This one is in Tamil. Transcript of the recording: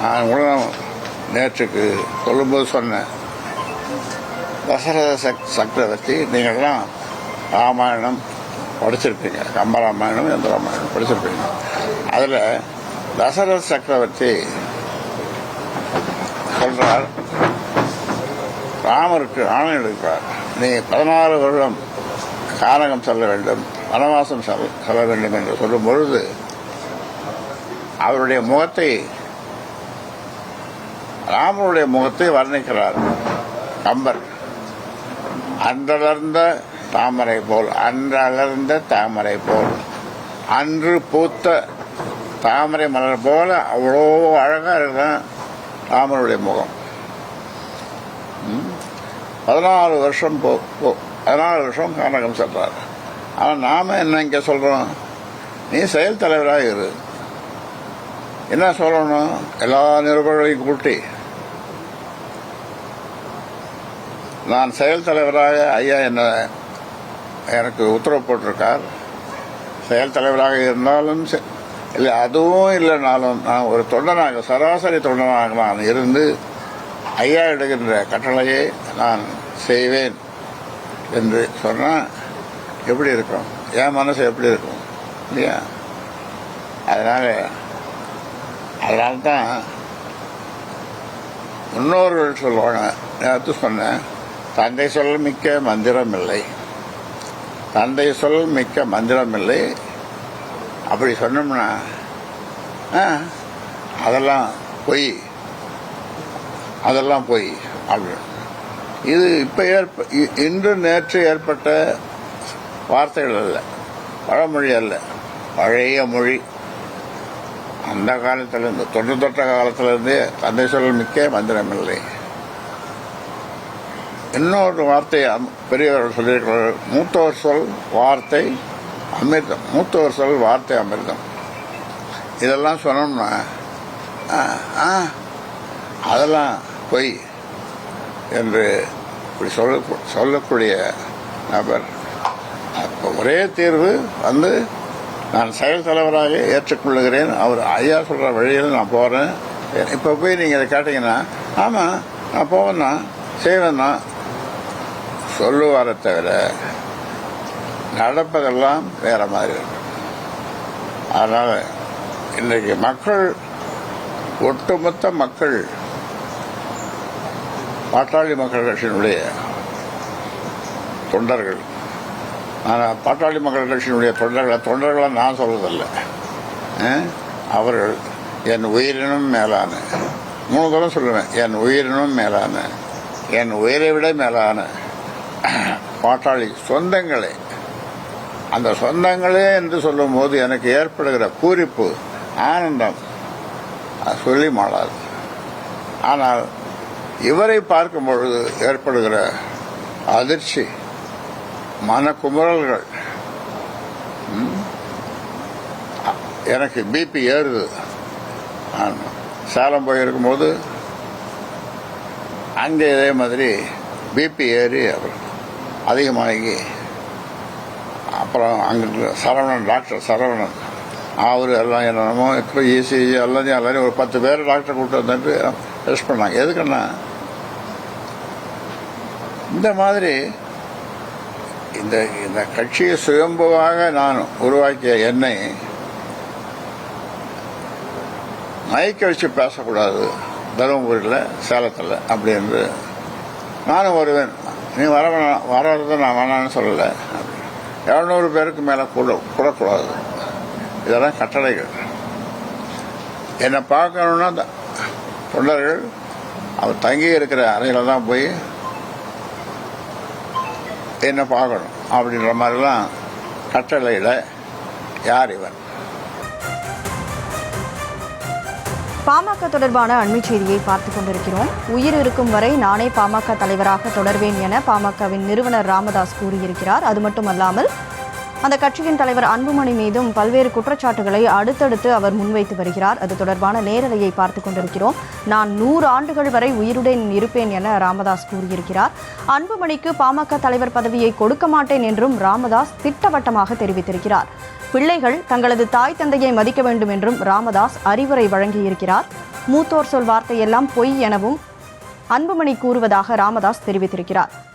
நான் கூட நேற்றுக்கு சொல்லும்போது சொன்னேன், தசரத சக்கரவர்த்தி நீங்கள்லாம் ராமாயணம் படிச்சிருப்பீங்க, கம்பராமாயணம் எந்த ராமாயணம் படிச்சிருப்பீங்க. அதில் தசரத சக்கரவர்த்தி சொல்றார், ராமருக்கு ஆணை எடுக்கிறார், நீ 14 வருடம் கானகம் செல்ல வேண்டும், வனவாசம் செல்ல வேண்டும் என்று சொல்லும் பொழுது அவருடைய முகத்தை, ராமருடைய முகத்தை வர்ணிக்கிறார் கம்பர். அன்றளர்ந்த தாமரை போல், அன்றளர்ந்த தாமரை போல், அன்று பூத்த தாமரை மலர் போல அவ்வளோ அழகா இருக்குதான் ராமருடைய முகம். 14 வருஷம் 14 வருஷம் கானகம் சென்றார். ஆனால் நாம என்ன இங்கே சொல்றோம், நீ செயல் தலைவராக இரு. என்ன சொல்லணும், எல்லா நிருபர்களையும் கூட்டி நான் செயல் தலைவராக ஐயா எனக்கு உத்தரவு போட்டிருக்கார், செயல் தலைவராக இருந்தாலும் இல்லை, அதுவும் இல்லைனாலும் நான் ஒரு தொண்டனாக, சராசரி தொண்டனாக நான் இருந்து ஐயா எடுக்கின்ற கட்டளையை நான் செய்வேன் என்று சொன்னால் எப்படி இருக்கும், என் மனசு எப்படி இருக்கும் இல்லையா? அதனால்தான் முன்னோர்கள் சொல்லுவாங்க, நேற்று சொன்னேன், தந்தை சொல் மிக்க மந்திரம் இல்லை, தந்தை சொல் மிக்க மந்திரம் இல்லை. அப்படி சொன்னோம்னா அதெல்லாம் பொய், அதெல்லாம் பொய் அப்படி. இது இன்று நேற்று ஏற்பட்ட வார்த்தைகள் அல்ல, பழமொழி அல்ல, பழைய மொழி. அந்த காலத்திலிருந்து, தொட்ட காலத்திலிருந்தே தந்தை சொல் மிக்க மந்திரம் இல்லை. இன்னொரு வார்த்தை பெரியவர்கள் சொல்லியிருக்கிறார்கள், மூத்தவர் சொல் வார்த்தை அமிர்தம், மூத்தவர் சொல் வார்த்தை அமிர்தம். இதெல்லாம் சொன்னோம்னா அதெல்லாம் பொய் என்று இப்படி சொல்லக்கூடிய நபர். அப்போ ஒரே தீர்வு வந்து, நான் செயல் தலைவராக ஏற்றுக்கொள்ளுகிறேன், அவர் ஐயா சொல்ற வழியில் நான் போறேன். இப்ப போய் நீங்க இதை கேட்டீங்கன்னா, ஆமா நான் போவேன்னா செய்வேன்னா சொல்லுவார தவிர நடப்பதெல்லாம் வேற மாதிரி இருக்கும். அதனால இன்றைக்கு மக்கள், ஒட்டுமொத்த மக்கள், பாட்டாளி மக்கள் கட்சியினுடைய தொண்டர்கள், ஆனால் பாட்டாளி மக்கள் கட்சியினுடைய தொண்டர்களை நான் சொல்றதில்லை, அவர்கள் என் உயிரினும் மேலான, 3 தரம் சொல்லுவேன், என் உயிரினும் மேலான, என் உயிரை விட மேலான பாட்டாளி சொந்தங்களே. அந்த சொந்தங்களே என்று சொல்லும் போது எனக்கு ஏற்படுகிற பூரிப்பு, ஆனந்தம் சொல்லி மாளாது. ஆனால் இவரை பார்க்கும் பொழுது ஏற்படுகிற அதிர்ச்சி, மனக்குமுறல்கள், எனக்கு பிபி ஏறுது. நான் சேலம் போயிருக்கும்போது அங்கே இதே மாதிரி பிபி ஏறி அப்புறம் அதிகமாகி, அப்புறம் அங்கே சரவணன், டாக்டர் சரவணன், அவர் எல்லாம் என்னமோ இப்போ இசிஜி எல்லாத்தையும் ஒரு 10 பேர் டாக்டர் கூப்பிட்டு வந்துட்டு டெஸ்ட் பண்ணாங்க. எதுக்குன்னா இந்த மாதிரி இந்த கட்சியை சுயம்புவாக நான் உருவாக்கிய என்னை மயக்க வச்சு பேசக்கூடாது தருமபுரியில், சேலத்தில் அப்படி என்று நானும் வருவேன். நீ வர்றதை நான் வேணான்னு சொல்லலை. 700 பேருக்கு மேலே கூடக்கூடாது. இதெல்லாம் கட்டளைகள். என்னை பார்க்கணுன்னா தொண்டர்கள் அவர் தங்கி இருக்கிற அறையில் தான் போய் என்ன பார்க்கணும் அப்படின்ற மாதிரிலாம் கட்டளையிட யார் இவன்? பாமக தொடர்பான அண்மை செய்தியை பார்த்துக் கொண்டிருக்கிறோம். உயிர் இருக்கும் வரை நானே பாமக தலைவராக தொடர்வேன் என பாமகவின் நிறுவனர் ராமதாஸ் கூறியிருக்கிறார். அது மட்டுமல்லாமல் அந்த கட்சியின் தலைவர் அன்புமணி மீதும் பல்வேறு குற்றச்சாட்டுகளை அடுத்தடுத்து அவர் முன்வைத்து வருகிறார். அது தொடர்பான நேரலையை பார்த்து கொண்டிருக்கிறோம். நான் 100 ஆண்டுகள் வரை உயிருடன் இருப்பேன் என ராமதாஸ் கூறியிருக்கிறார். அன்புமணிக்கு பாமக தலைவர் பதவியை கொடுக்க மாட்டேன் என்றும் ராமதாஸ் திட்டவட்டமாக தெரிவித்திருக்கிறார். பிள்ளைகள் தங்களது தாய் தந்தையை மதிக்க வேண்டும் என்றும் ராமதாஸ் அறிவுரை வழங்கியிருக்கிறார். மூத்தோர் சொல் வார்த்தையெல்லாம் பொய் எனவும் அன்புமணி கூறுவதாக ராமதாஸ் தெரிவித்திருக்கிறார்.